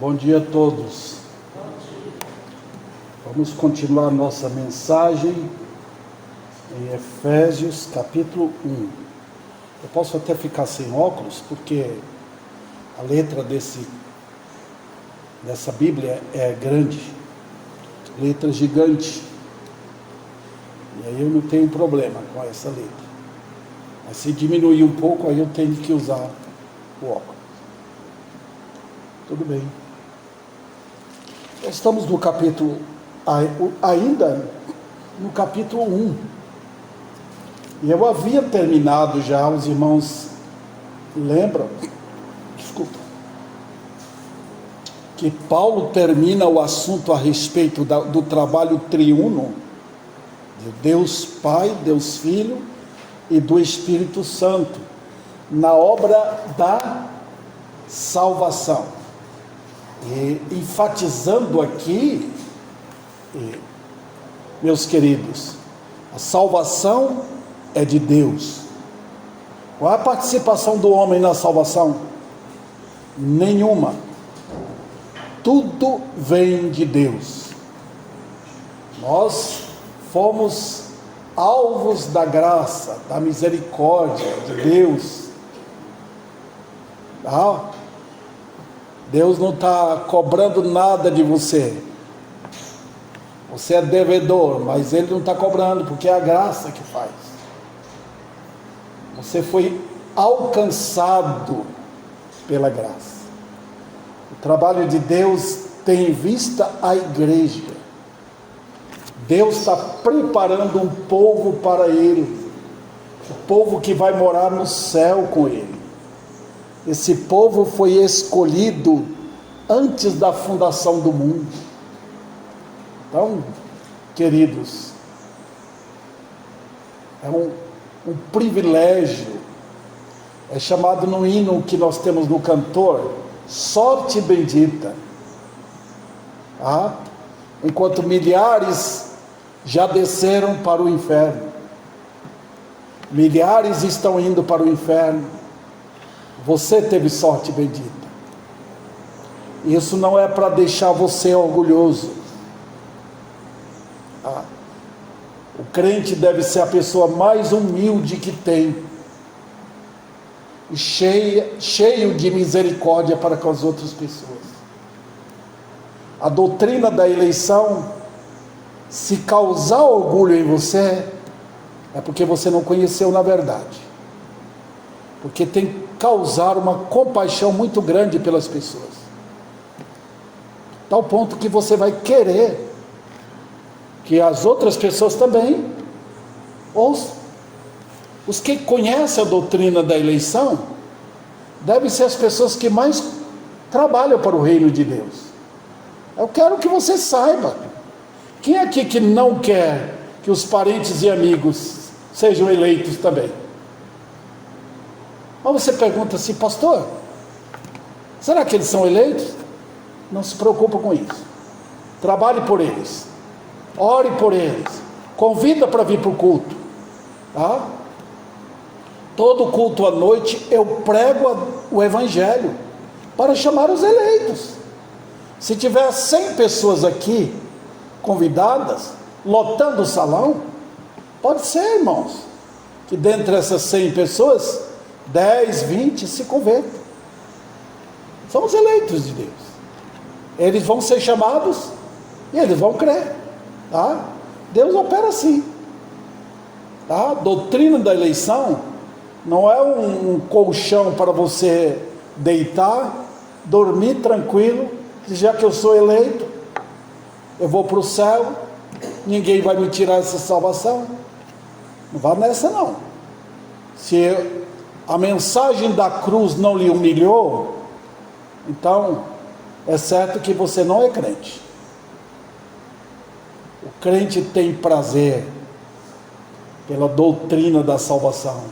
Bom dia a todos. Vamos continuar nossa mensagem em Efésios capítulo 1. Eu posso até ficar sem óculos, porque a letra dessa Bíblia é grande, letra gigante, e aí eu não tenho problema com essa letra. Mas se diminuir um pouco, aí eu tenho que usar o óculos. Tudo bem. Estamos no capítulo, ainda no capítulo 1. E eu havia terminado já, os irmãos lembram, que Paulo termina o assunto a respeito do trabalho triuno, de Deus Pai, Deus Filho e do Espírito Santo, na obra da salvação. E enfatizando aqui, meus queridos, a salvação é de Deus. Qual é a participação do homem na salvação? Nenhuma. Tudo vem de Deus. Nós fomos alvos da graça, da misericórdia de Deus. Deus não está cobrando nada de você. Você é devedor, mas Ele não está cobrando, porque é a graça que faz. Você foi alcançado pela graça. O trabalho de Deus tem em vista a igreja. Deus está preparando um povo para Ele, o povo que vai morar no céu com Ele. Esse povo foi escolhido antes da fundação do mundo. Então, queridos, é um privilégio. É chamado no hino que nós temos no cantor, sorte bendita. Enquanto milhares já desceram para o inferno, milhares estão indo para o inferno, você teve sorte bendita. Isso não é para deixar você orgulhoso. O crente deve ser a pessoa mais humilde que tem, e cheio de misericórdia para com as outras pessoas. A doutrina da eleição, se causar orgulho em você, é porque você não conheceu na verdade. Porque tem que causar uma compaixão muito grande pelas pessoas, tal ponto que você vai querer que as outras pessoas também ouçam. Os que conhecem a doutrina da eleição devem ser as pessoas que mais trabalham para o reino de Deus. Eu quero que você saiba. Quem é aqui que não quer que os parentes e amigos sejam eleitos também? Mas você pergunta assim, pastor, será que eles são eleitos? Não se preocupa com isso. Trabalhe por eles, ore por eles, convida para vir para o culto. Todo culto à noite eu prego o evangelho para chamar os eleitos. Se tiver 100 pessoas aqui convidadas, lotando o salão, pode ser, irmãos, que dentre essas 100 pessoas 10, 20 se convertam. São os eleitos de Deus. Eles vão ser chamados e eles vão crer. Deus opera assim. A doutrina da eleição não é um colchão para você deitar, dormir tranquilo, já que eu sou eleito, eu vou para o céu, ninguém vai me tirar essa salvação. Não vá nessa não. Se a mensagem da cruz não lhe humilhou, então é certo que você não é crente. O crente tem prazer pela doutrina da salvação.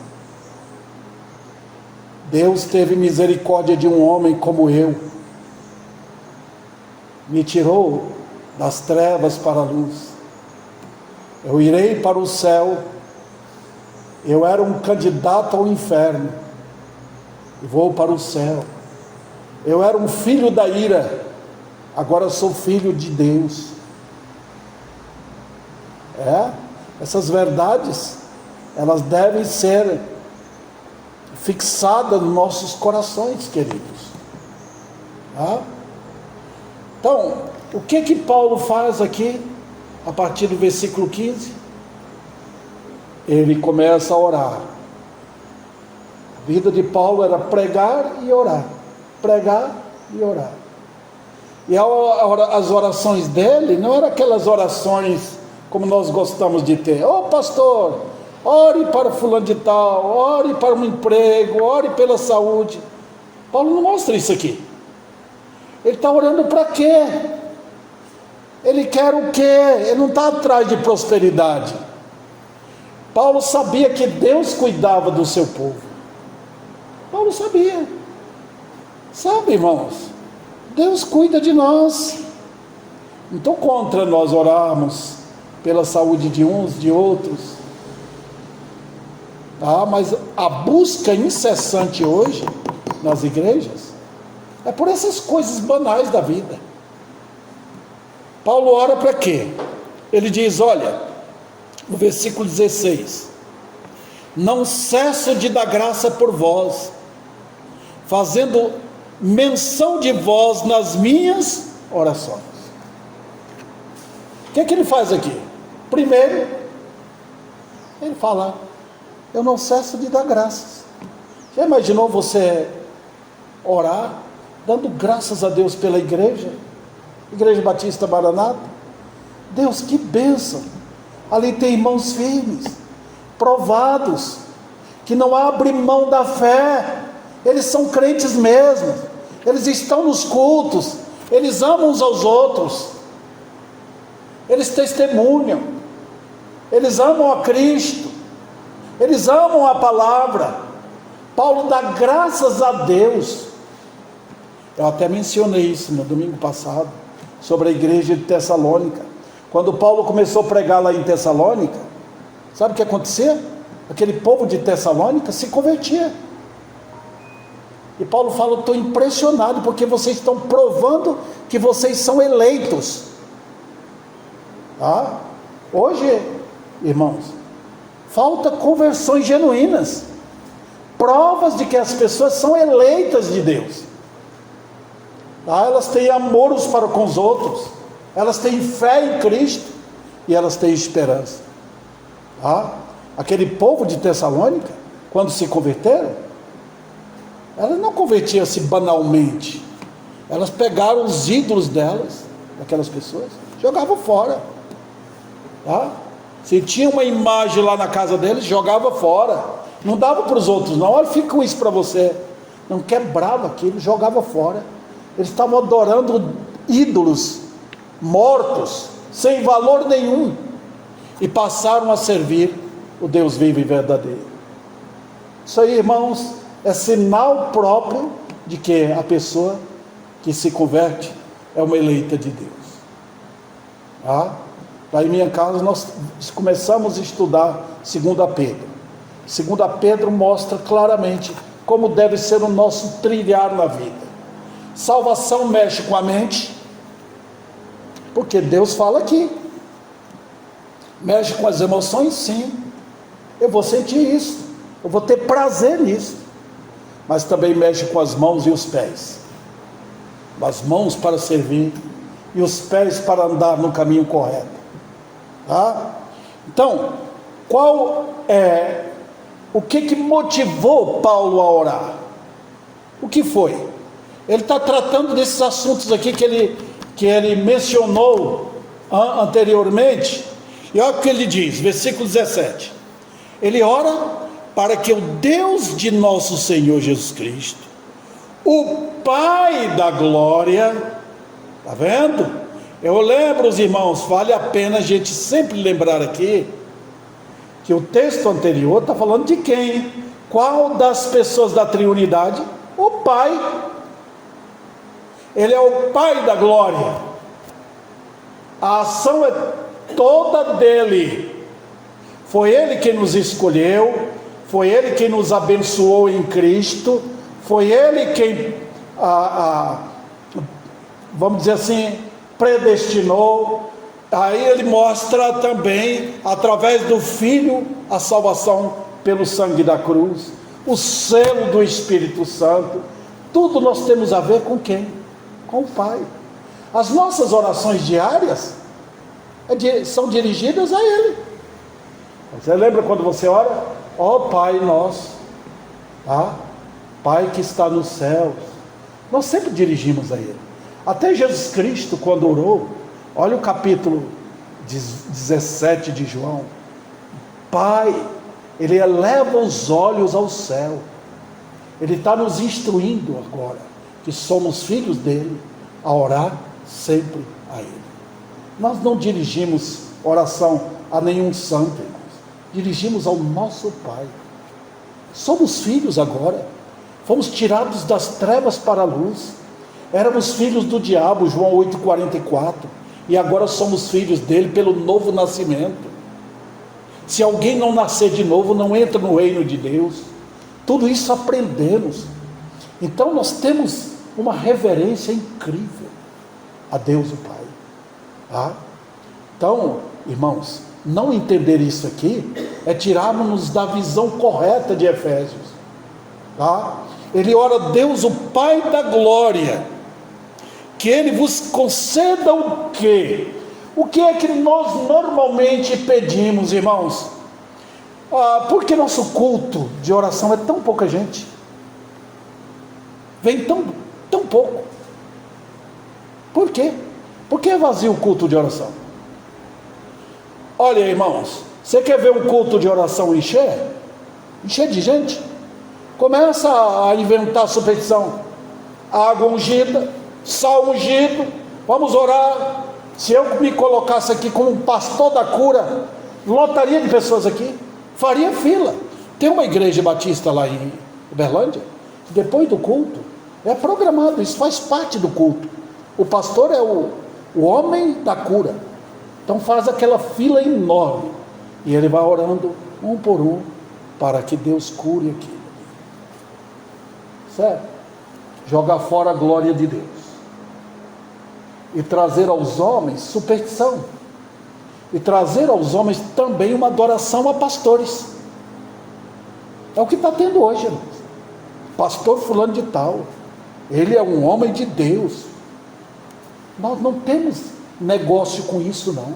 Deus teve misericórdia de um homem como eu, me tirou das trevas para a luz. Eu irei para o céu. Eu era um candidato ao inferno e vou para o céu. Eu era um filho da ira agora eu sou filho de Deus. Essas verdades, elas devem ser fixadas nos nossos corações, queridos. Então, o que Paulo faz aqui, a partir do versículo 15? Ele começa a orar. A vida de Paulo era pregar e orar, pregar e orar. E as orações dele não eram aquelas orações como nós gostamos de ter. Pastor, ore para fulano de tal, ore para um emprego, ore pela saúde. Paulo não mostra isso aqui. Ele está orando para quê? Ele quer o quê? Ele não está atrás de prosperidade. Paulo sabia que Deus cuidava do seu povo. Paulo sabia. Sabe, irmãos, Deus cuida de nós. Não estou contra nós orarmos pela saúde de uns, de outros, mas a busca incessante hoje nas igrejas é por essas coisas banais da vida. Paulo ora para quê? Ele diz, olha, no versículo 16: não cesso de dar graça por vós, fazendo menção de vós nas minhas orações. O que ele faz aqui? Primeiro, ele fala, eu não cesso de dar graças. Já imaginou você orar, dando graças a Deus pela igreja Batista Maranata? Deus, que bênção, ali tem irmãos firmes, provados, que não abrem mão da fé, eles são crentes mesmo, eles estão nos cultos, eles amam uns aos outros, eles testemunham, eles amam a Cristo, eles amam a palavra. Paulo dá graças a Deus. Eu até mencionei isso no domingo passado, sobre a igreja de Tessalônica. Quando Paulo começou a pregar lá em Tessalônica, sabe o que acontecia? Aquele povo de Tessalônica se convertia. E Paulo fala, estou impressionado, porque vocês estão provando que vocês são eleitos. Hoje, irmãos, falta conversões genuínas, provas de que as pessoas são eleitas de Deus. Elas têm amor uns para com os outros, elas têm fé em Cristo e elas têm esperança. Aquele povo de Tessalônica, quando se converteram, elas não convertiam-se banalmente, elas pegaram os ídolos delas, daquelas pessoas, jogavam fora. Se tinha uma imagem lá na casa deles, jogava fora, não dava para os outros não, olha, fica com isso para você, não, quebrava aquilo, jogava fora. Eles estavam adorando ídolos mortos, sem valor nenhum, e passaram a servir o Deus vivo e verdadeiro. Isso aí, irmãos, é sinal próprio de que a pessoa que se converte é uma eleita de Deus. Lá em minha casa nós começamos a estudar 2 Pedro. 2 Pedro mostra claramente como deve ser o nosso trilhar na vida. Salvação mexe com a mente, porque Deus fala aqui. Mexe com as emoções, sim. Eu vou sentir isso, eu vou ter prazer nisso. Mas também mexe com as mãos e os pés. As mãos para servir e os pés para andar no caminho correto. Então, o que motivou Paulo a orar? O que foi? Ele está tratando desses assuntos aqui que ele mencionou anteriormente. E olha o que ele diz, versículo 17: ele ora para que o Deus de nosso Senhor Jesus Cristo, o Pai da glória, está vendo? Eu lembro, os irmãos, vale a pena a gente sempre lembrar aqui, que o texto anterior está falando de quem? Qual das pessoas da triunidade? O Pai. Ele é o Pai da glória, a ação é toda dele. Foi ele quem nos escolheu, foi ele quem nos abençoou em Cristo, foi ele quem vamos dizer assim, predestinou. Aí ele mostra também, através do Filho, a salvação pelo sangue da cruz, o selo do Espírito Santo. Tudo nós temos a ver com quem? Com o Pai. As nossas orações diárias são dirigidas a Ele. Você lembra quando você ora? Ó Pai nosso, Pai que está nos céus. Nós sempre dirigimos a Ele. Até Jesus Cristo, quando orou, olha o capítulo 17 de João. Pai, Ele eleva os olhos ao céu. Ele está nos instruindo agora, que somos filhos dele, a orar sempre a Ele. Nós não dirigimos oração a nenhum santo, irmãos. Dirigimos ao nosso Pai. Somos filhos agora. Fomos tirados das trevas para a luz. Éramos filhos do diabo, João 8,44. E agora somos filhos dele pelo novo nascimento. Se alguém não nascer de novo, não entra no reino de Deus. Tudo isso aprendemos. Então nós temos uma reverência incrível a Deus o Pai. Então, irmãos, não entender isso aqui é tirarmos-nos da visão correta de Efésios. Ele ora: Deus o Pai da glória, que Ele vos conceda o quê? O que é que nós normalmente pedimos, irmãos? Por que nosso culto de oração é tão pouca gente? Vem tão pouco. Por quê? Por que é vazio o culto de oração? Olha, irmãos, você quer ver um culto de oração encher de gente? Começa a inventar superstição. Água ungida, sal ungido, vamos orar. Se eu me colocasse aqui como um pastor da cura, lotaria de pessoas aqui, faria fila. Tem uma igreja batista lá em Uberlândia, depois do culto, é programado, isso faz parte do culto. O pastor é o homem da cura. Então faz aquela fila enorme, e ele vai orando um por um, para que Deus cure aquilo. Certo? Jogar fora a glória de Deus. E trazer aos homens superstição. E trazer aos homens também uma adoração a pastores. É o que está tendo hoje, irmãos. Pastor fulano de tal, ele é um homem de Deus. Nós não temos negócio com isso, não.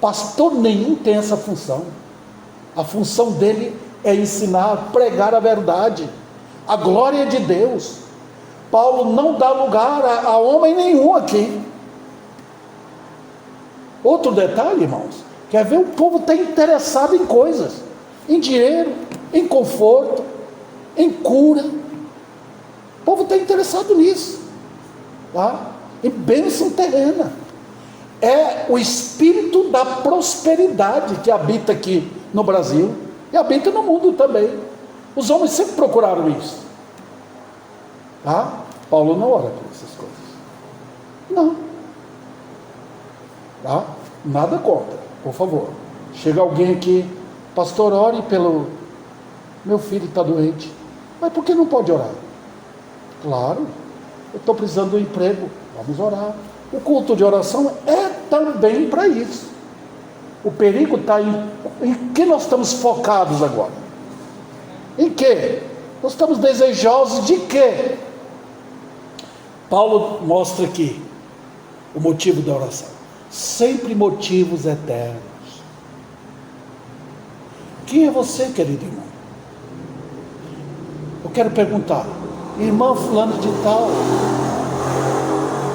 Pastor nenhum tem essa função. A função dele é ensinar, pregar a verdade, a glória de Deus. Paulo não dá lugar a homem nenhum aqui. Outro detalhe, irmãos, quer ver? O povo está interessado em coisas, em dinheiro, em conforto, em cura. O povo está interessado nisso, em bênção terrena. É o espírito da prosperidade que habita aqui no Brasil e habita no mundo também. Os homens sempre procuraram isso. Paulo não ora por essas coisas. Não. Nada contra, por favor. Chega alguém aqui: pastor, ore pelo meu filho, está doente. Mas por que não pode orar? Claro, eu estou precisando de um emprego, vamos orar. O culto de oração é também para isso. O perigo está em que nós estamos focados agora. Em que? Nós estamos desejosos de quê? Paulo mostra aqui o motivo da oração. Sempre motivos eternos. Quem é você, querido irmão? Eu quero perguntar: irmã fulano de tal,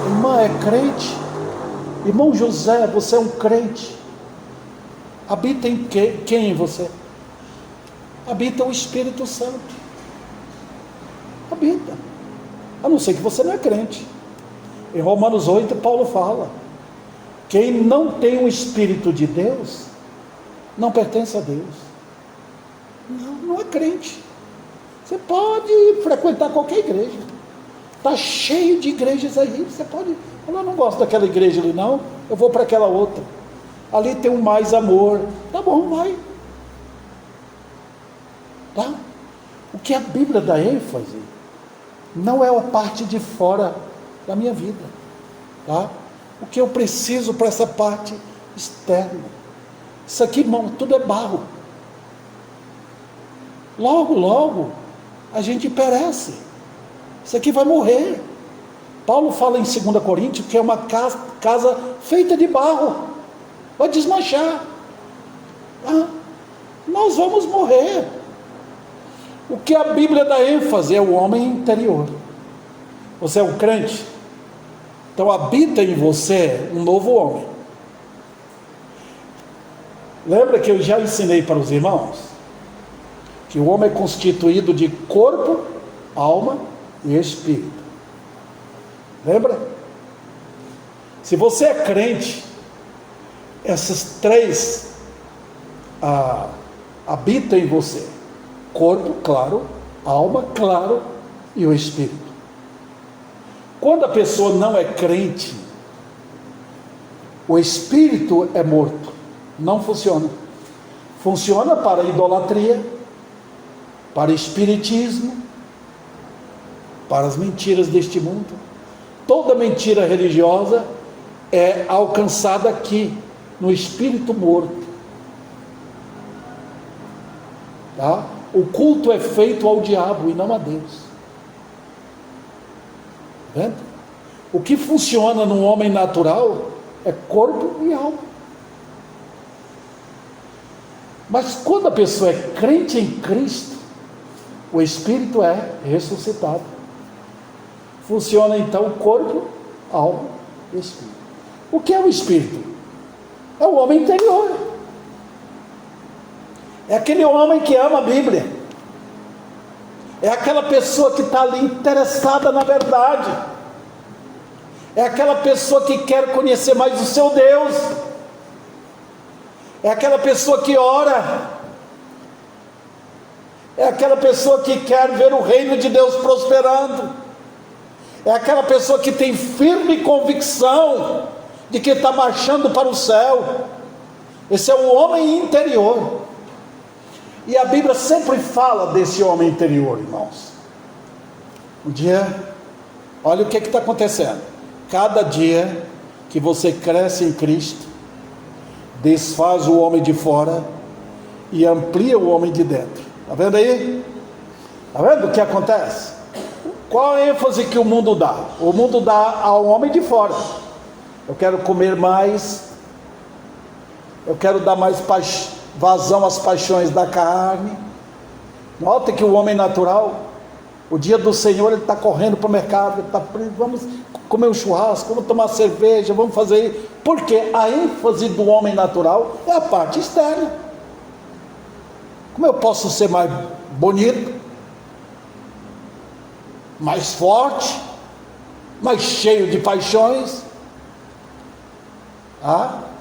irmã é crente? Irmão José, você é um crente? Habita em quem em você? Habita o Espírito Santo. Habita. A não ser que você não é crente. Em Romanos 8, Paulo fala: quem não tem o Espírito de Deus, não pertence a Deus. Não é crente. Você pode frequentar qualquer igreja. Está cheio de igrejas aí. Você pode falar: eu não gosto daquela igreja ali não, eu vou para aquela outra. Ali tem um mais amor. Tá bom, vai. Tá? O que a Bíblia dá ênfase não é a parte de fora da minha vida. Tá? O que eu preciso para essa parte externa. Isso aqui, irmão, tudo é barro. Logo, logo, a gente perece. Isso aqui vai morrer. Paulo fala em 2 Coríntios que é uma casa feita de barro. Vai desmanchar. Tá? Nós vamos morrer. O que a Bíblia dá ênfase é o homem interior. Você é um crente, então habita em você um novo homem. Lembra que eu já ensinei para os irmãos que o homem é constituído de corpo, alma e espírito. Lembra? Se você é crente, essas três habitam em você: corpo, claro, alma, claro, e o espírito. Quando a pessoa não é crente, o espírito é morto, não funciona. Funciona para idolatria, para espiritismo, para as mentiras deste mundo. Toda mentira religiosa é alcançada aqui, no espírito morto. Tá? O culto é feito ao diabo e não a Deus. Tá vendo? O que funciona no homem natural é corpo e alma. Mas quando a pessoa é crente em Cristo, o espírito é ressuscitado. Funciona então corpo, alma e espírito. O que é o espírito? É o homem interior. É aquele homem que ama a Bíblia. É aquela pessoa que está ali interessada na verdade. É aquela pessoa que quer conhecer mais o seu Deus. É aquela pessoa que ora. É aquela pessoa que quer ver o reino de Deus prosperando. É aquela pessoa que tem firme convicção de que está marchando para o céu. Esse é o homem interior. E a Bíblia sempre fala desse homem interior, irmãos. Um dia, olha o que está acontecendo. Cada dia que você cresce em Cristo, desfaz o homem de fora e amplia o homem de dentro. Está vendo aí? Está vendo o que acontece? Qual a ênfase que o mundo dá? O mundo dá ao homem de fora. Eu quero comer mais, eu quero dar mais vazão às paixões da carne. Nota que o homem natural, o dia do Senhor, ele está correndo para o mercado, vamos comer um churrasco, vamos tomar cerveja, vamos fazer isso. Porque a ênfase do homem natural é a parte externa. Como eu posso ser mais bonito, mais forte, mais cheio de paixões?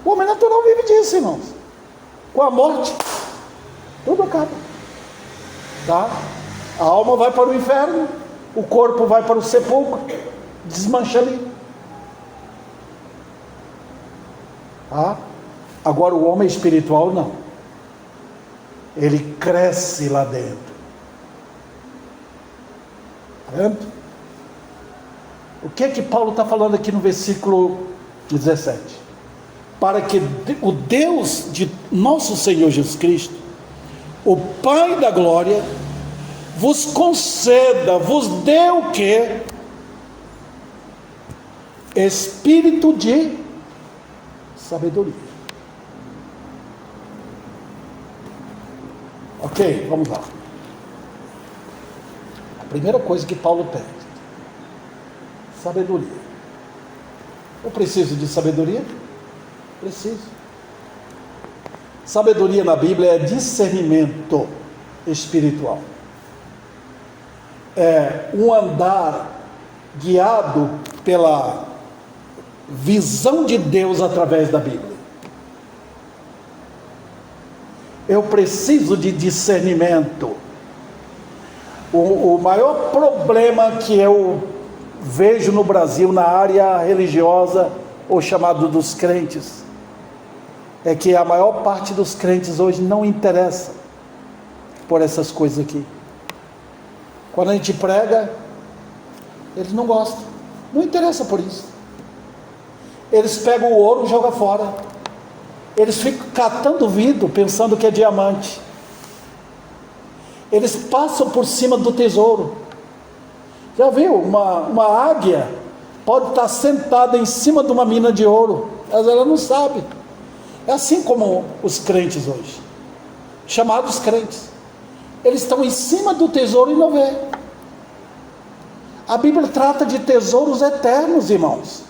O homem natural vive disso, irmãos. Com a morte, tudo acaba. Tá? A alma vai para o inferno, o corpo vai para o sepulcro, desmancha ali. Agora o homem espiritual não. Ele cresce lá dentro. Tá vendo? O que é que Paulo está falando aqui no versículo 17? Para que o Deus de nosso Senhor Jesus Cristo, o Pai da glória, vos conceda, vos dê o que? Espírito de sabedoria. Ok, vamos lá. A primeira coisa que Paulo pede: sabedoria. Eu preciso de sabedoria? Preciso. Sabedoria na Bíblia é discernimento espiritual. É um andar guiado pela visão de Deus através da Bíblia. Eu preciso de discernimento. O maior problema que eu vejo no Brasil, na área religiosa, ou chamado dos crentes, é que a maior parte dos crentes hoje não interessa por essas coisas aqui. Quando a gente prega, eles não gostam, não interessa por isso. Eles pegam o ouro e jogam fora. Eles ficam catando vidro pensando que é diamante. Eles passam por cima do tesouro. Já viu? Uma águia pode estar sentada em cima de uma mina de ouro, mas ela não sabe. É assim como os crentes hoje, chamados crentes. Eles estão em cima do tesouro e não vê. A Bíblia trata de tesouros eternos, irmãos.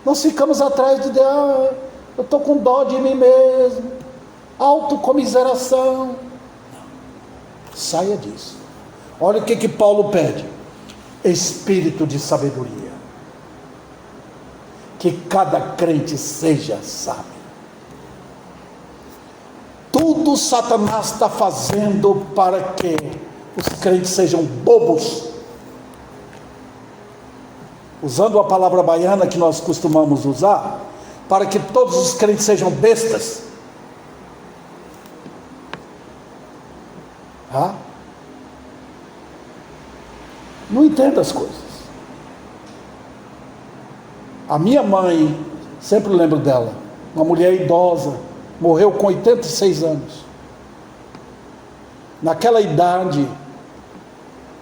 Nós ficamos atrás de Deus. Eu estou com dó de mim mesmo, autocomiseração. Não. Saia disso. Olha o que Paulo pede: espírito de sabedoria, que cada crente seja sábio. Tudo Satanás está fazendo para que os crentes sejam bobos, usando a palavra baiana que nós costumamos usar, para que todos os crentes sejam bestas. Não entendo as coisas. A minha mãe, sempre lembro dela, uma mulher idosa, morreu com 86 anos. Naquela idade,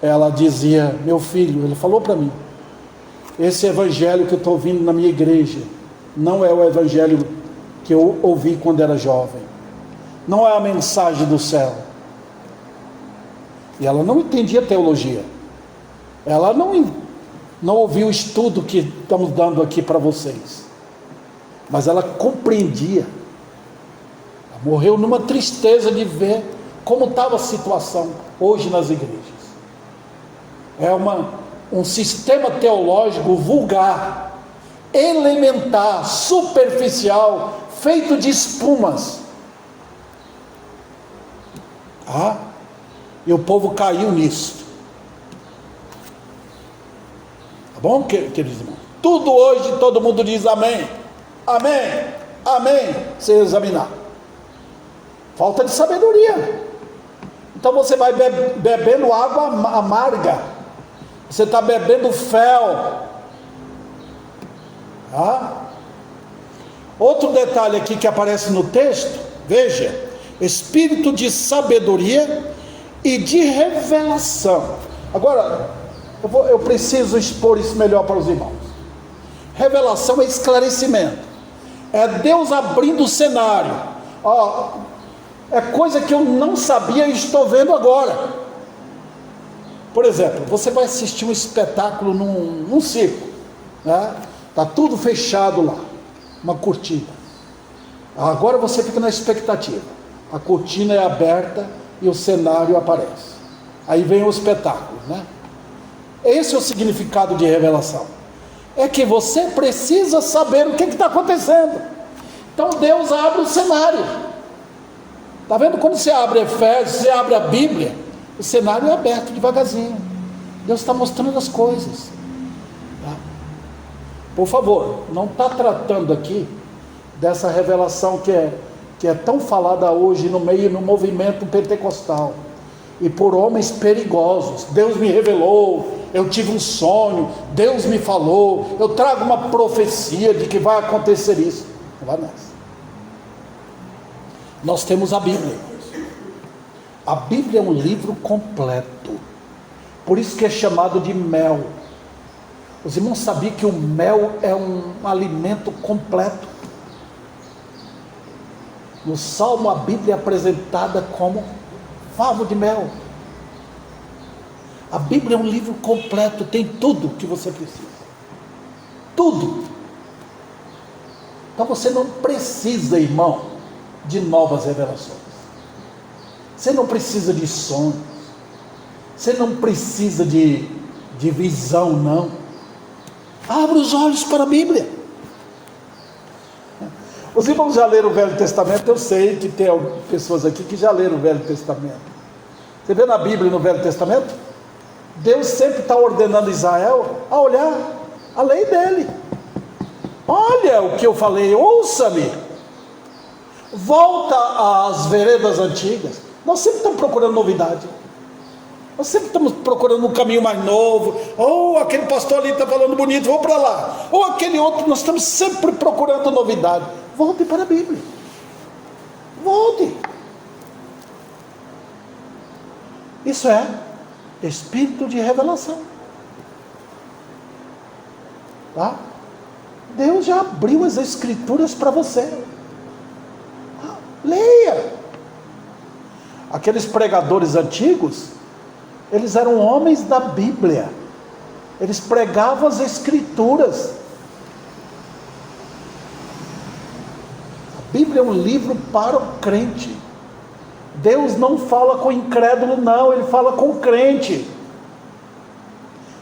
ela dizia: meu filho, ele falou para mim, esse evangelho que eu estou ouvindo na minha igreja não é o evangelho que eu ouvi quando era jovem, não é a mensagem do céu. E ela não entendia teologia, ela não ouviu o estudo que estamos dando aqui para vocês, mas ela compreendia. Ela morreu numa tristeza de ver como estava a situação hoje nas igrejas. É um sistema teológico vulgar, elementar, superficial, feito de espumas. E o povo caiu nisso. Tá bom, queridos irmãos? Tudo hoje, todo mundo diz amém, amém, amém, sem examinar. Falta de sabedoria. Então você vai bebendo água amarga, você está bebendo fel. Outro detalhe aqui que aparece no texto, veja: espírito de sabedoria e de revelação. Agora, eu preciso expor isso melhor para os irmãos. Revelação é esclarecimento, é Deus abrindo o cenário. É coisa que eu não sabia e estou vendo agora. Por exemplo, você vai assistir um espetáculo num circo, né? Está tudo fechado lá, uma cortina. Agora você fica na expectativa. A cortina é aberta e o cenário aparece. Aí vem o espetáculo, né? Esse é o significado de revelação. É que você precisa saber o que está acontecendo. Então Deus abre o cenário. Está vendo? Quando você abre Efésios, você abre a Bíblia, o cenário é aberto devagarzinho. Deus está mostrando as coisas. Por favor, não está tratando aqui dessa revelação que é tão falada hoje no movimento pentecostal, e por homens perigosos. Deus me revelou, eu tive um sonho, Deus me falou, eu trago uma profecia de que vai acontecer isso. Não vai nessa. Nós temos a Bíblia. A Bíblia é um livro completo, por isso que é chamado de mel. Os irmãos sabiam que o mel é um alimento completo? No Salmo, a Bíblia é apresentada como favo de mel. A Bíblia é um livro completo, tem tudo que você precisa. Tudo. Então você não precisa, irmão, de novas revelações. Você não precisa de sonhos. Você não precisa de visão, não. Abra os olhos para a Bíblia. Os irmãos já leram o Velho Testamento? Eu sei que tem pessoas aqui que já leram o Velho Testamento. Você vê na Bíblia, no Velho Testamento, Deus sempre está ordenando Israel a olhar a lei dele. Olha o que eu falei, ouça-me. Volta às veredas antigas. Nós sempre estamos procurando novidade. Nós sempre estamos procurando um caminho mais novo. Ou aquele pastor ali está falando bonito, vou para lá. Ou aquele outro, nós estamos sempre procurando novidade. Volte para a Bíblia. Volte. Isso é espírito de revelação. Tá? Deus já abriu as Escrituras para você. Leia. Aqueles pregadores antigos, eles eram homens da Bíblia. Eles pregavam as Escrituras. A Bíblia é um livro para o crente. Deus não fala com incrédulo, não. Ele fala com crente.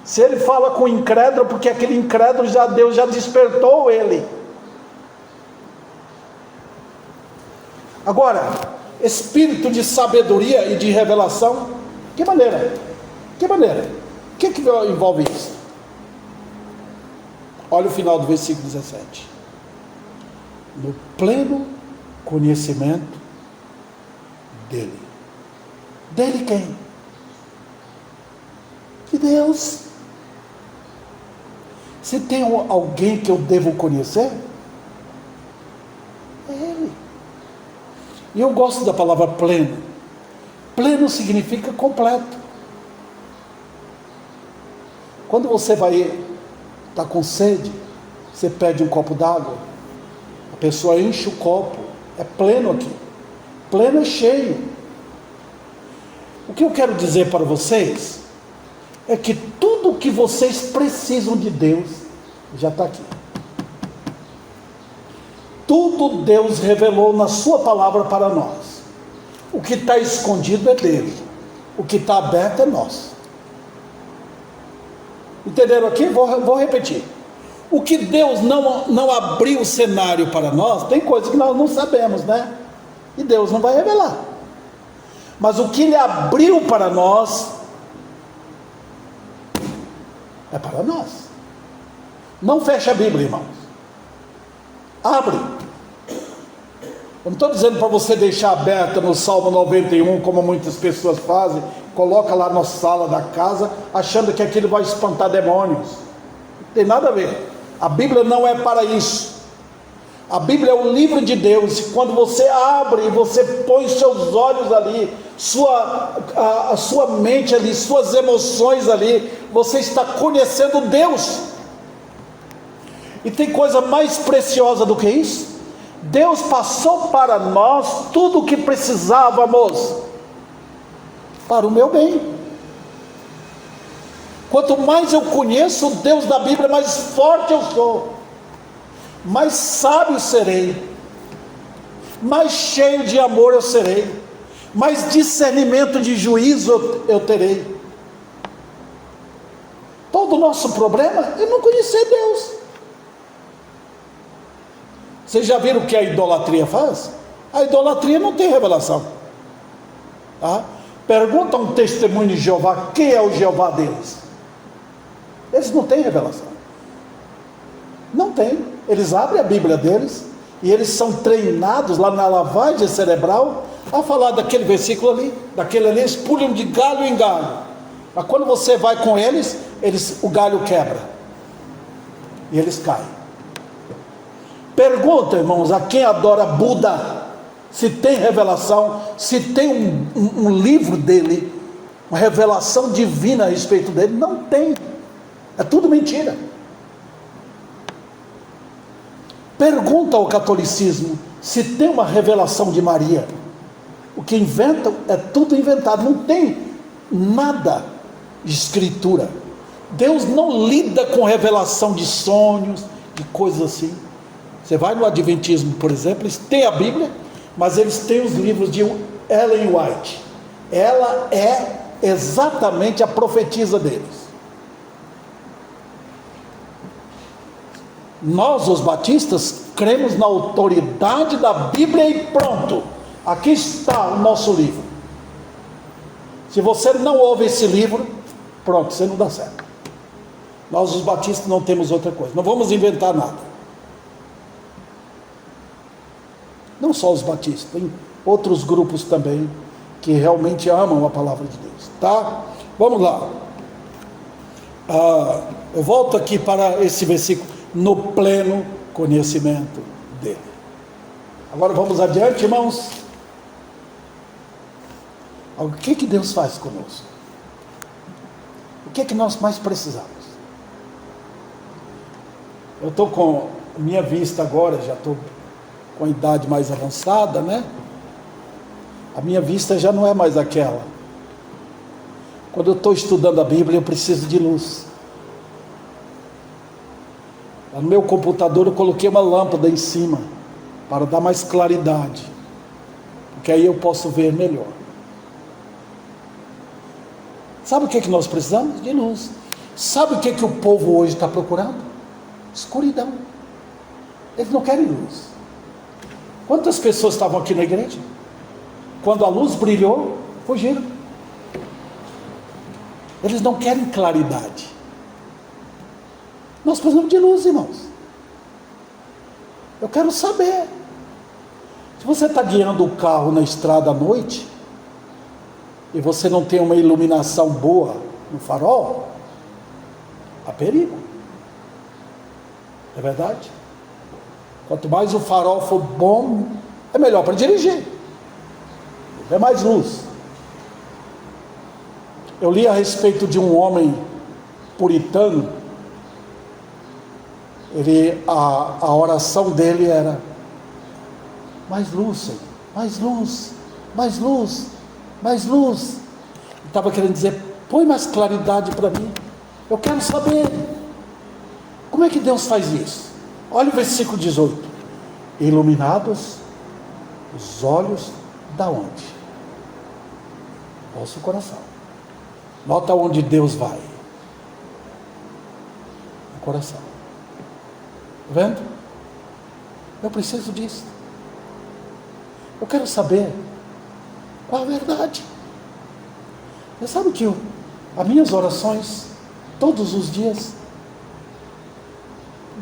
Se ele fala com incrédulo, porque aquele incrédulo Deus já despertou ele. Agora, espírito de sabedoria e de revelação, que maneira? Que maneira? O que envolve isso? Olha o final do versículo 17. No pleno conhecimento dele. Dele quem? De Deus. Se tem alguém que eu devo conhecer, é Ele. E eu gosto da palavra pleno. Pleno significa completo. Quando você vai estar com sede, você pede um copo d'água, a pessoa enche o copo, é pleno aqui. Pleno é cheio. O que eu quero dizer para vocês é que tudo que vocês precisam de Deus já está aqui. Tudo Deus revelou na sua palavra para nós. O que está escondido é dele, o que está aberto é nosso. Entenderam aqui? Vou repetir. O que Deus não abriu o cenário para nós, tem coisas que nós não sabemos, né? E Deus não vai revelar. Mas o que Ele abriu para nós, é para nós. Não fecha a Bíblia, irmãos. Abre. Eu não estou dizendo para você deixar aberta no Salmo 91, como muitas pessoas fazem, coloca lá na sala da casa, achando que aquilo vai espantar demônios. Não tem nada a ver. A Bíblia não é para isso. A Bíblia é o livro de Deus, e quando você abre e você põe seus olhos ali, a sua mente ali, suas emoções ali, você está conhecendo Deus. E tem coisa mais preciosa do que isso? Deus passou para nós tudo o que precisávamos para o meu bem. Quanto mais eu conheço o Deus da Bíblia, mais forte eu sou, mais sábio serei, mais cheio de amor eu serei, mais discernimento de juízo eu terei. Todo o nosso problema é não conhecer Deus. Vocês já viram o que a idolatria faz? A idolatria não tem revelação. Tá? Pergunta um testemunho de Jeová, quem é o Jeová deles? Eles não têm revelação. Não tem. Eles abrem a Bíblia deles e eles são treinados lá na lavagem cerebral a falar daquele versículo ali, daquele ali, eles pulam de galho em galho. Mas quando você vai com eles, o galho quebra e eles caem. Pergunta, irmãos, a quem adora Buda, se tem revelação, se tem um livro dele, uma revelação divina a respeito dele. Não tem. É tudo mentira. Pergunta ao catolicismo se tem uma revelação de Maria. O que inventam é tudo inventado, não tem nada de escritura. Deus não lida com revelação de sonhos, de coisas assim. Você vai no Adventismo, por exemplo, eles têm a Bíblia, mas eles têm os livros de Ellen White. Ela é exatamente a profetisa deles. Nós, os batistas, cremos na autoridade da Bíblia e pronto, aqui está o nosso livro. Se você não ouve esse livro, pronto, você não dá certo. Nós, os batistas, não temos outra coisa, não vamos inventar nada. Não só os batistas, tem outros grupos também que realmente amam a palavra de Deus, tá? Vamos lá. Eu volto aqui para esse versículo, no pleno conhecimento dele. Agora vamos adiante, irmãos. O que Deus faz conosco? O que nós mais precisamos? Eu estou com minha vista agora, já estou com a idade mais avançada, né? A minha vista já não é mais aquela. Quando eu estou estudando a Bíblia, eu preciso de luz. No meu computador eu coloquei uma lâmpada em cima, para dar mais claridade, porque aí eu posso ver melhor. Sabe o que nós precisamos? De luz. Sabe o que o povo hoje está procurando? Escuridão. Eles não querem luz. Quantas pessoas estavam aqui na igreja? Quando a luz brilhou, fugiram. Eles não querem claridade. Nós precisamos de luz, irmãos. Eu quero saber. Se você está guiando o carro na estrada à noite, e você não tem uma iluminação boa no farol, há perigo. É verdade? Quanto mais o farol for bom, é melhor para dirigir. É mais luz. Eu li a respeito de um homem puritano. A oração dele era: mais luz, Senhor, mais luz, mais luz, mais luz. Ele estava querendo dizer: põe mais claridade para mim, eu quero saber. Como é que Deus faz isso? Olha o versículo 18: iluminados os olhos da onde? Nosso coração. Nota onde Deus vai: no coração. Está vendo? Eu preciso disso. Eu quero saber qual a verdade. Você sabe que as minhas orações, todos os dias,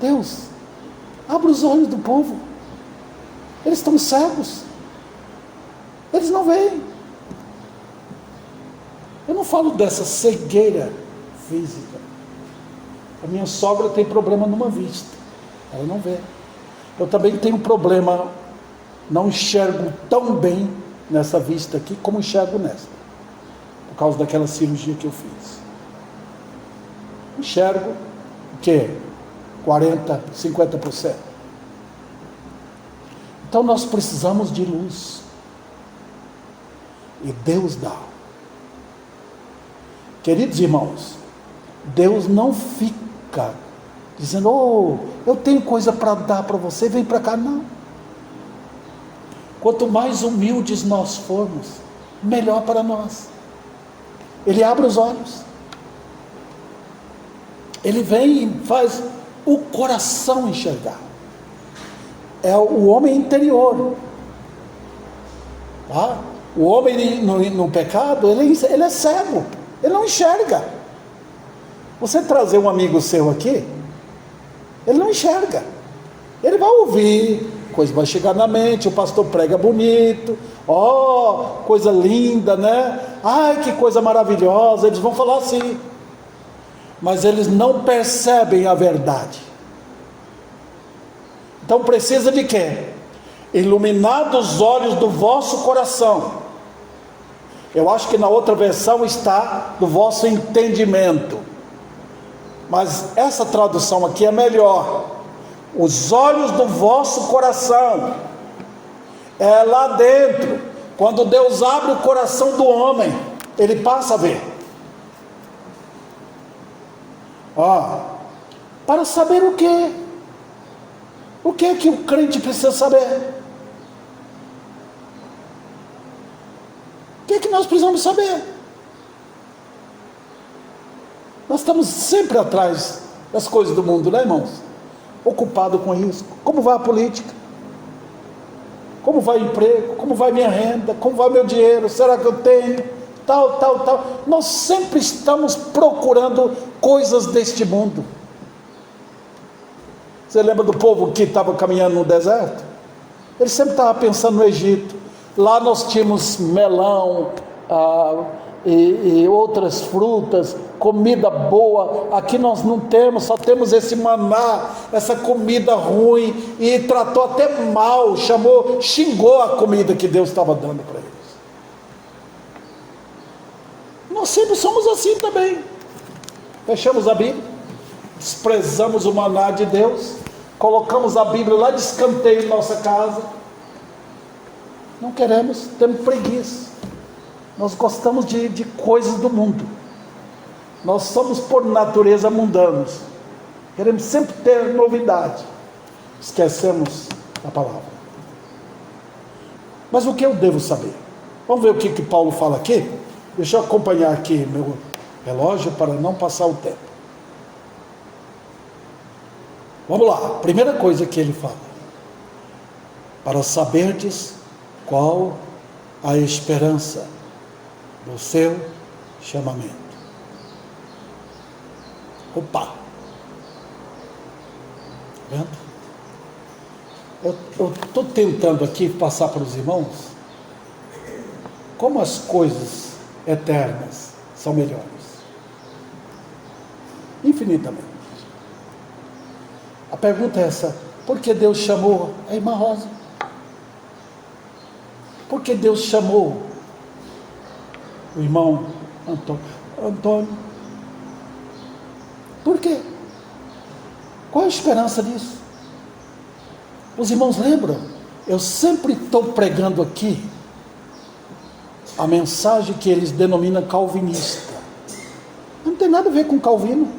Deus, abre os olhos do povo. Eles estão cegos. Eles não veem. Eu não falo dessa cegueira física. A minha sogra tem problema numa vista. Ela não vê. Eu também tenho problema, não enxergo tão bem nessa vista aqui como enxergo nessa, por causa daquela cirurgia que eu fiz. Enxergo o quê? 40%, 50%. Então nós precisamos de luz, e Deus dá. Queridos irmãos, Deus não fica dizendo: oh, eu tenho coisa para dar para você, vem para cá. Não. Quanto mais humildes nós formos, melhor para nós. Ele abre os olhos. Ele vem e faz o coração enxergar. É o homem interior. Tá? O homem no pecado, ele é cego. Ele não enxerga. Você trazer um amigo seu aqui, ele não enxerga. Ele vai ouvir, coisa vai chegar na mente, o pastor prega bonito, ó, coisa linda, né? Ai, que coisa maravilhosa, eles vão falar assim. Mas eles não percebem a verdade. Então precisa de quê? Iluminados os olhos do vosso coração. Eu acho que na outra versão está do vosso entendimento. Mas essa tradução aqui é melhor. Os olhos do vosso coração. É lá dentro. Quando Deus abre o coração do homem, ele passa a ver. Para saber o quê? O que é que o crente precisa saber? O que é que nós precisamos saber? Nós estamos sempre atrás das coisas do mundo, né, irmãos? Ocupado com isso. Como vai a política? Como vai o emprego? Como vai minha renda? Como vai meu dinheiro? Será que eu tenho? Tal. Nós sempre estamos procurando coisas deste mundo. Você lembra do povo que estava caminhando no deserto? Ele sempre estava pensando no Egito. Lá nós tínhamos melão, e outras frutas, comida boa. Aqui nós não temos, só temos esse maná, essa comida ruim, e tratou até mal, xingou a comida que Deus estava dando para eles. Nós sempre somos assim também. Fechamos a Bíblia, desprezamos o maná de Deus, colocamos a Bíblia lá de escanteio em nossa casa, não queremos, temos preguiça. Nós gostamos de coisas do mundo. Nós somos por natureza mundanos. Queremos sempre ter novidade. Esquecemos a palavra. Mas o que eu devo saber? Vamos ver o que Paulo fala aqui? Deixa eu acompanhar aqui meu relógio para não passar o tempo. Vamos lá. Primeira coisa que ele fala. Para saberdes qual a esperança do seu chamamento. Opa! Tá vendo? Eu estou tentando aqui passar para os irmãos como as coisas eternas são melhores. Infinitamente. A pergunta é essa: por que Deus chamou a irmã Rosa? Por que Deus chamou o irmão Antônio? Por quê? Qual a esperança disso? Os irmãos lembram? Eu sempre estou pregando aqui a mensagem que eles denominam calvinista. Não tem nada a ver com Calvino.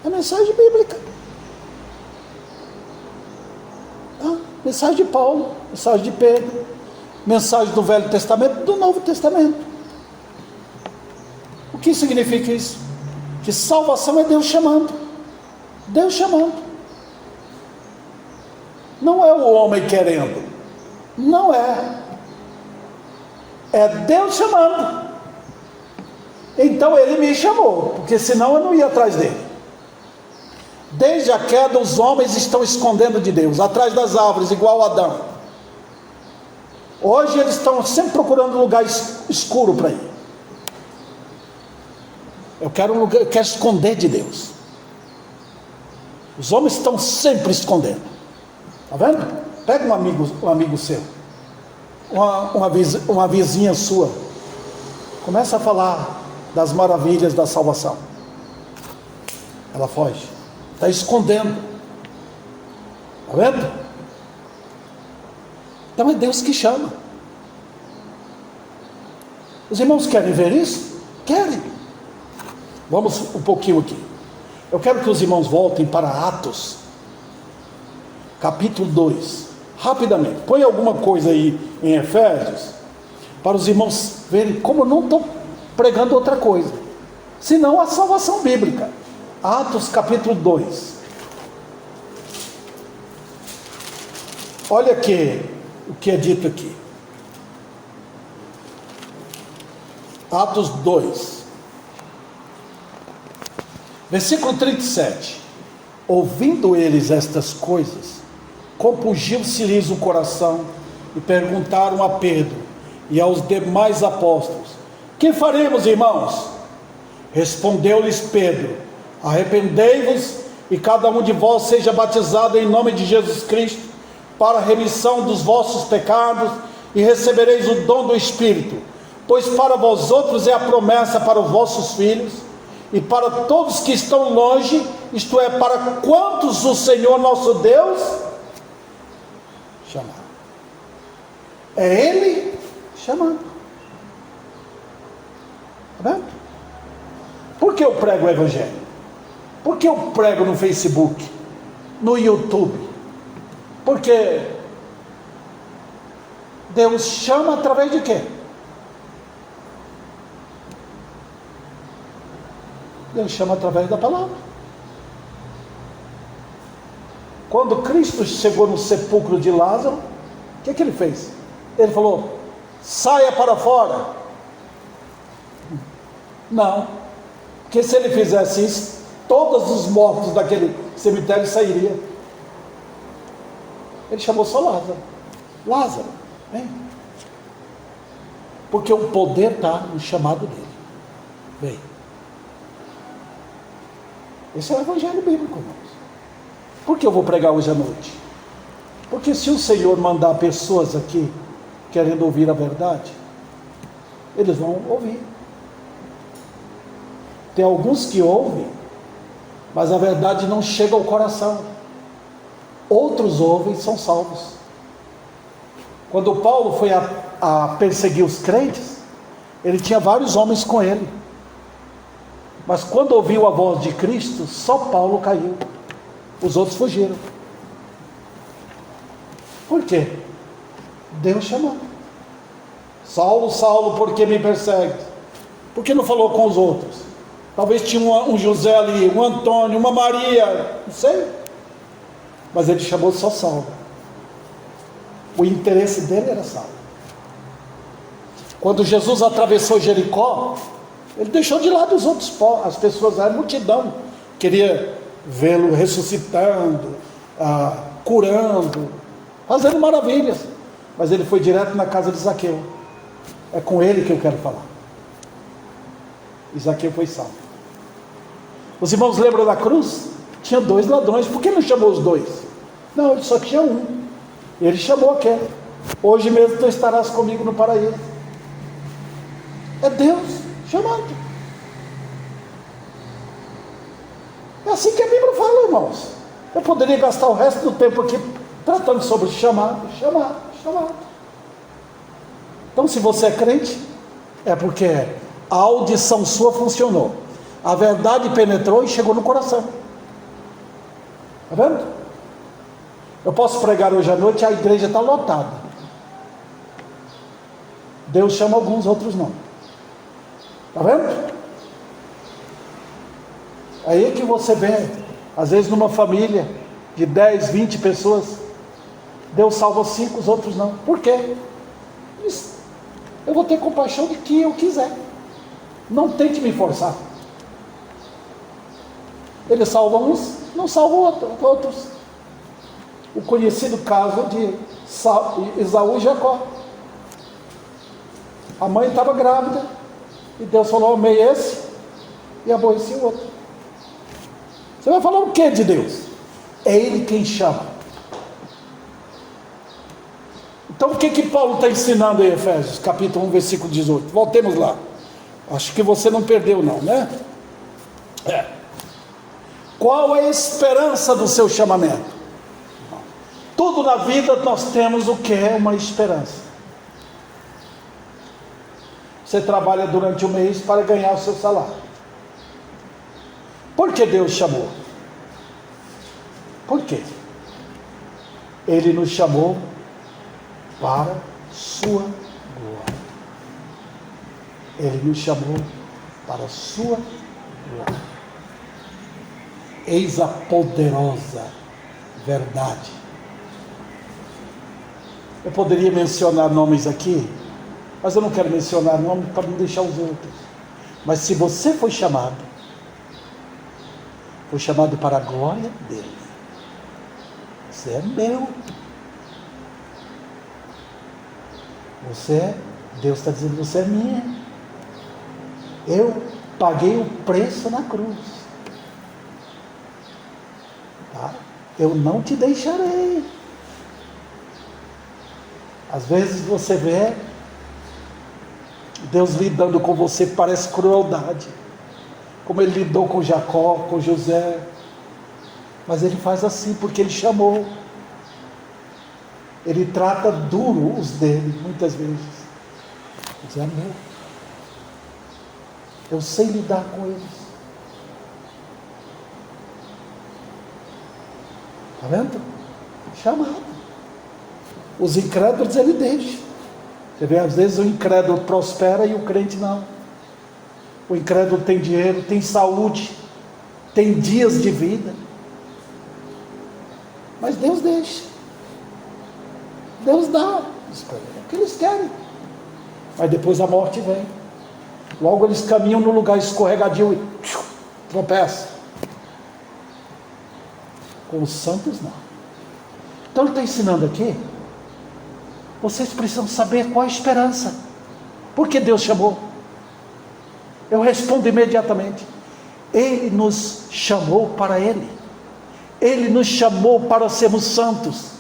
É mensagem bíblica. Mensagem de Paulo, mensagem de Pedro, mensagem do Velho Testamento, do Novo Testamento. O que significa isso? Que salvação é Deus chamando. Deus chamando. Não é o homem querendo. Não é. É Deus chamando. Então ele me chamou, porque senão eu não ia atrás dele. Desde a queda, os homens estão escondendo de Deus, atrás das árvores, igual Adão. Hoje eles estão sempre procurando um lugar escuro para ir. Eu quero esconder de Deus. Os homens estão sempre escondendo. Está vendo? Pega um amigo seu, uma vizinha sua, começa a falar das maravilhas da salvação. Ela foge. Está escondendo. Está vendo? Então é Deus que chama. Os irmãos querem ver isso? Querem. Vamos um pouquinho aqui. Eu quero que os irmãos voltem para Atos, capítulo 2. Rapidamente. Põe alguma coisa aí em Efésios, para os irmãos verem como eu não estou pregando outra coisa, senão a salvação bíblica. Atos capítulo 2. Olha aqui o que é dito aqui. Atos 2, versículo 37. Ouvindo eles estas coisas, compungiu-se-lhes o coração, e perguntaram a Pedro e aos demais apóstolos: que faremos, irmãos? Respondeu-lhes Pedro: arrependei-vos e cada um de vós seja batizado em nome de Jesus Cristo para a remissão dos vossos pecados, e recebereis o dom do Espírito, pois para vós outros é a promessa para os vossos filhos e para todos que estão longe, isto é, para quantos o Senhor nosso Deus chamar. É Ele chamando. Está vendo? Por que eu prego o Evangelho? Por que eu prego no Facebook, no YouTube? Porque Deus chama através de quê? Deus chama através da palavra. Quando Cristo chegou no sepulcro de Lázaro, o que ele fez? Ele falou: saia para fora. Não, porque se ele fizesse isso, todos os mortos daquele cemitério sairiam. Ele chamou só Lázaro. Lázaro, vem. Porque o poder está no chamado dele. Vem. Esse é o evangelho bíblico, irmãos. Por que eu vou pregar hoje à noite? Porque se o Senhor mandar pessoas aqui querendo ouvir a verdade, eles vão ouvir. Tem alguns que ouvem, mas a verdade não chega ao coração. Outros ouvem e são salvos. Quando Paulo foi a perseguir os crentes, ele tinha vários homens com ele. Mas quando ouviu a voz de Cristo, só Paulo caiu. Os outros fugiram. Por quê? Deus chamou. Saulo, Saulo, por que me persegue? Por que não falou com os outros? Talvez tinha um José ali, um Antônio, uma Maria, não sei. Mas ele chamou só Saulo. O interesse dele era Saulo. Quando Jesus atravessou Jericó, ele deixou de lado os outros povos, as pessoas, a multidão queria vê-lo ressuscitando, curando, fazendo maravilhas. Mas ele foi direto na casa de Zaqueu. É com ele que eu quero falar. E Zaqueu foi salvo. Os irmãos lembram da cruz? Tinha 2 ladrões. Por que não chamou os 2? Não, ele só tinha um. Ele chamou aquele. Hoje mesmo tu estarás comigo no paraíso. É Deus chamando. É assim que a Bíblia fala, irmãos. Eu poderia gastar o resto do tempo aqui tratando sobre chamado. Então, se você é crente, é porque a audição sua funcionou. A verdade penetrou e chegou no coração. Está vendo? Eu posso pregar hoje à noite e a igreja está lotada. Deus chama alguns, outros não. Está vendo? Aí que você vê, às vezes numa família de 10, 20 pessoas, Deus salva 5, os outros não. Por quê? Eu vou ter compaixão de quem eu quiser. Não tente me forçar. Ele salva uns, não salva outros. O conhecido caso de Esaú e Jacó. A mãe estava grávida e Deus falou: amei esse e aborreci o outro. Você vai falar o que de Deus? É Ele quem chama. Então o que Paulo está ensinando em Efésios capítulo 1 versículo 18? Voltemos lá. Acho que você não perdeu não, né? Qual é a esperança do seu chamamento? Tudo na vida nós temos o que é uma esperança. Você trabalha durante o mês para ganhar o seu salário. Por que Deus chamou? Por quê? Ele nos chamou para sua glória. Ele nos chamou para sua glória. Eis a poderosa verdade. Eu poderia mencionar nomes aqui, mas eu não quero mencionar nomes para não deixar os outros. Mas se você foi chamado para a glória dele, você é meu. Deus está dizendo, você é minha. Eu paguei o preço na cruz. Tá? Eu não te deixarei. Às vezes você vê Deus lidando com você, parece crueldade, como Ele lidou com Jacó, com José, mas Ele faz assim porque Ele chamou. Ele trata duro os dele, muitas vezes. Diz, é meu. Eu sei lidar com eles. Está vendo? Chamado. Os incrédulos Ele deixa. Você vê, às vezes o incrédulo prospera e o crente não. O incrédulo tem dinheiro, tem saúde, tem dias de vida, mas Deus deixa. Deus dá o que eles querem, mas depois a morte vem. Logo eles caminham no lugar escorregadio e tropeçam. Com os santos não. Então ele está ensinando aqui. Vocês precisam saber qual a esperança. Por que Deus chamou? Eu respondo imediatamente: Ele nos chamou para Ele. Ele nos chamou para sermos santos.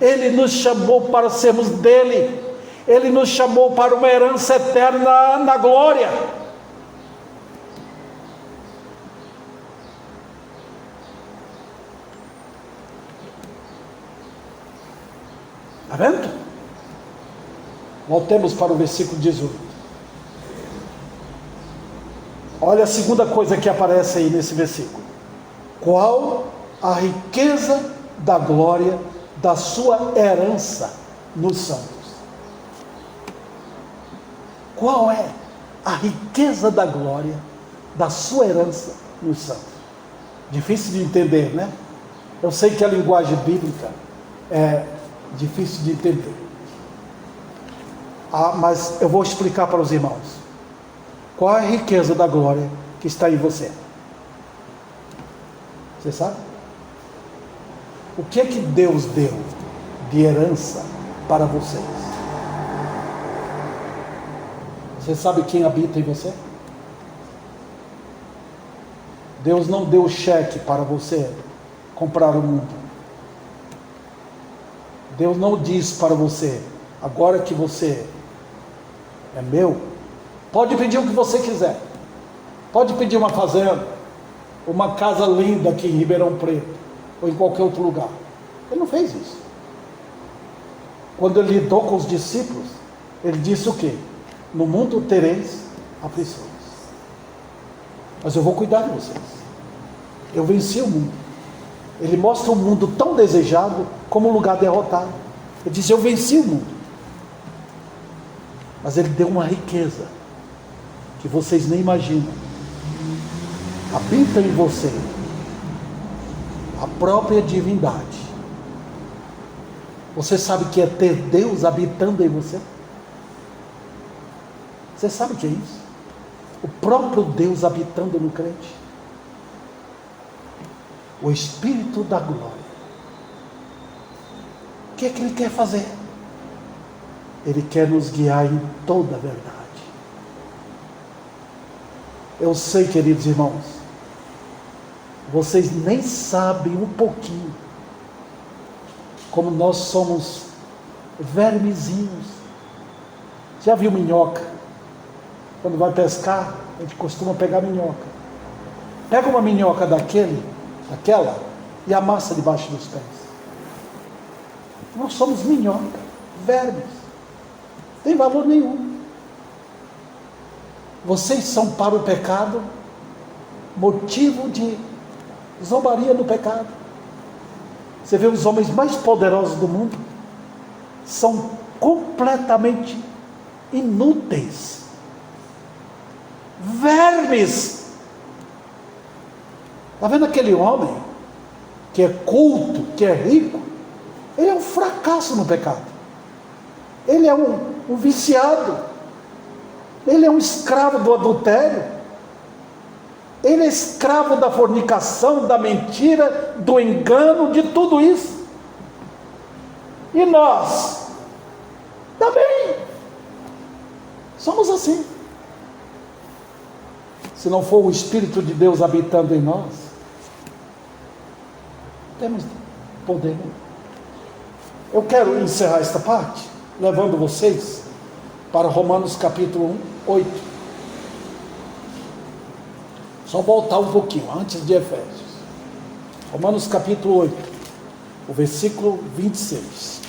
Ele nos chamou para sermos dele. Ele nos chamou para uma herança eterna na glória. Está vendo? Voltemos para o versículo 18. Olha a segunda coisa que aparece aí nesse versículo. Qual a riqueza da glória da sua herança nos santos? Qual é a riqueza da glória da sua herança nos santos? Difícil de entender, né? Eu sei que a linguagem bíblica é difícil de entender. Mas eu vou explicar para os irmãos. Qual é a riqueza da glória que está em você? Você sabe? O que é que Deus deu de herança para vocês? Você sabe quem habita em você? Deus não deu cheque para você comprar o mundo. Deus não diz para você: agora que você é meu, pode pedir o que você quiser. Pode pedir uma fazenda, uma casa linda aqui em Ribeirão Preto, ou em qualquer outro lugar. Ele não fez isso. Quando ele lidou com os discípulos, ele disse o quê? No mundo tereis aflições, mas eu vou cuidar de vocês. Eu venci o mundo. Ele mostra o mundo tão desejado como um lugar derrotado. Ele diz: eu venci o mundo. Mas ele deu uma riqueza que vocês nem imaginam. Habita em você a própria divindade. Você sabe que é ter Deus habitando em você? Você sabe o que é isso? O próprio Deus habitando no crente. O Espírito da glória. O que é que Ele quer fazer? Ele quer nos guiar em toda a verdade. Eu sei, queridos irmãos, vocês nem sabem um pouquinho como nós somos vermezinhos. Já viu minhoca? Quando vai pescar, a gente costuma pegar minhoca. Pega uma minhoca daquela, e amassa debaixo dos pés. Nós somos minhoca, vermes. Não tem valor nenhum. Vocês são para o pecado motivo de zombaria no pecado. Você vê os homens mais poderosos do mundo são completamente inúteis, vermes. Está vendo aquele homem que é culto, que é rico? Ele é um fracasso no pecado. Ele é um viciado. Ele é um escravo do adultério. Ele é escravo da fornicação, da mentira, do engano, de tudo isso. E nós também somos assim. Se não for o Espírito de Deus habitando em nós, temos poder. Eu quero encerrar esta parte levando vocês para Romanos capítulo 8. Só voltar um pouquinho antes de Efésios. Romanos capítulo 8, o versículo 26.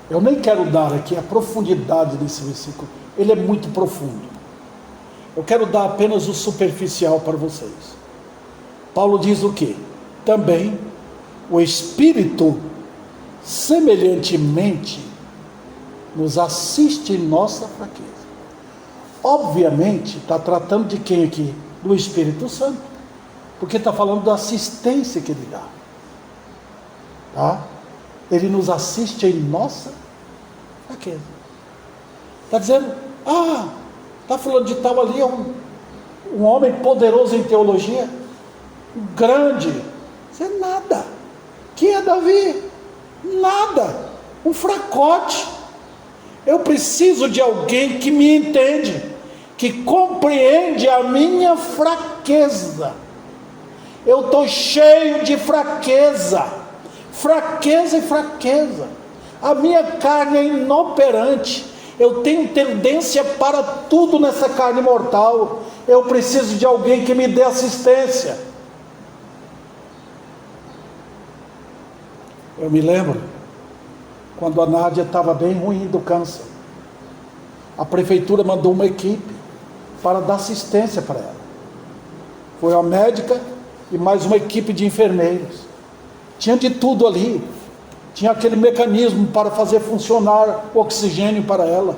Eu nem quero dar aqui a profundidade desse versículo. Ele é muito profundo. Eu quero dar apenas o superficial para vocês. Paulo diz o quê? Também o Espírito semelhantemente nos assiste em nossa fraqueza. Obviamente está tratando de quem aqui? Do Espírito Santo, porque está falando da assistência que ele dá, tá? Ele nos assiste em nossa fraqueza. Está dizendo: está falando de tal ali, um homem poderoso em teologia. grande. Isso é nada. Quem é Davi? Nada. Um fracote. Eu preciso de alguém que me entende, que compreende a minha fraqueza. Eu estou cheio de fraqueza. Fraqueza e fraqueza. A minha carne é inoperante. Eu tenho tendência para tudo nessa carne mortal. Eu preciso de alguém que me dê assistência. Eu me lembro quando a Nádia estava bem ruim do câncer. A prefeitura mandou uma equipe para dar assistência para ela. Foi a médica e mais uma equipe de enfermeiros. Tinha de tudo ali. Tinha aquele mecanismo para fazer funcionar o oxigênio para ela.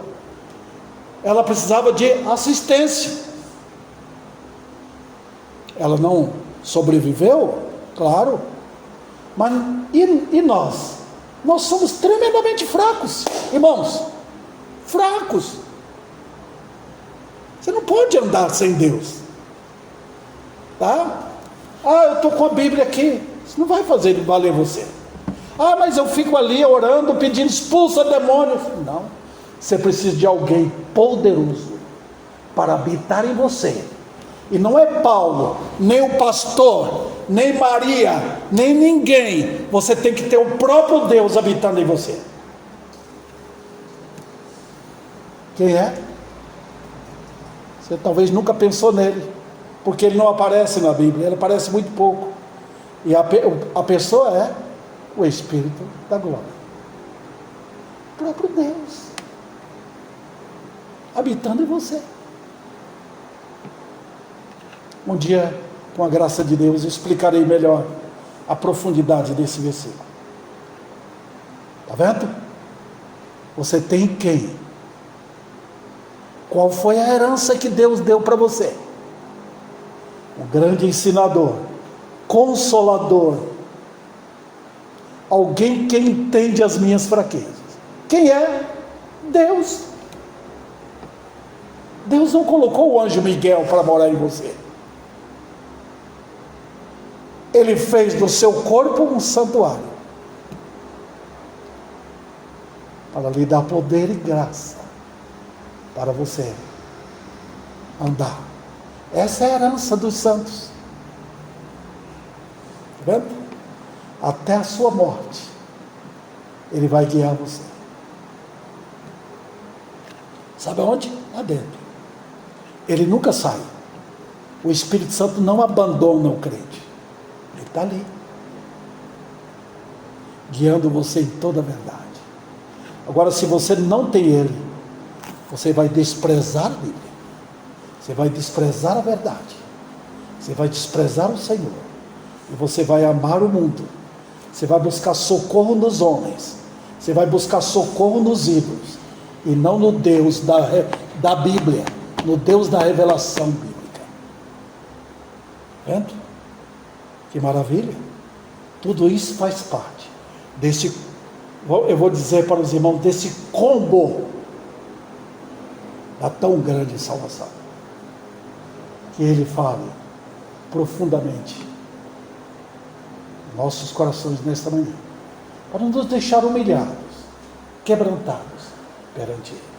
Ela precisava de assistência. Ela não sobreviveu? Claro. Mas e nós? Nós somos tremendamente fracos, irmãos. Fracos. Você não pode andar sem Deus. Tá? Eu estou com a Bíblia aqui. Isso não vai fazer valer você. Mas eu fico ali orando, pedindo expulsa demônios. Não. Você precisa de alguém poderoso para habitar em você. E não é Paulo, nem o pastor, nem Maria, nem ninguém. Você tem que ter o próprio Deus habitando em você. Quem é? Você talvez nunca pensou nele, porque ele não aparece na Bíblia, ele aparece muito pouco. E a pessoa é o Espírito da glória. O próprio Deus habitando em você. Um dia, com a graça de Deus, eu explicarei melhor a profundidade desse versículo. Está vendo? Você tem quem? Qual foi a herança que Deus deu para você? Um grande ensinador, consolador, alguém que entende as minhas fraquezas. Quem é? Deus. Deus não colocou o anjo Miguel para morar em você. Ele fez do seu corpo um santuário para lhe dar poder e graça para você andar. Essa é a herança dos santos. Está vendo? Até a sua morte Ele vai guiar você. Sabe aonde? Lá dentro. Ele nunca sai. O Espírito Santo não abandona o crente. Ele está ali, guiando você em toda a verdade. Agora, se você não tem Ele, você vai desprezar a Bíblia, você vai desprezar a verdade, você vai desprezar o Senhor, e você vai amar o mundo, você vai buscar socorro nos homens, você vai buscar socorro nos ídolos, e não no Deus da Bíblia, no Deus da revelação bíblica. Vendo? Que maravilha! Tudo isso faz parte desse, eu vou dizer para os irmãos, desse combo da tão grande salvação. Que Ele fale profundamente em nossos corações nesta manhã, para não nos deixar humilhados, quebrantados perante Ele.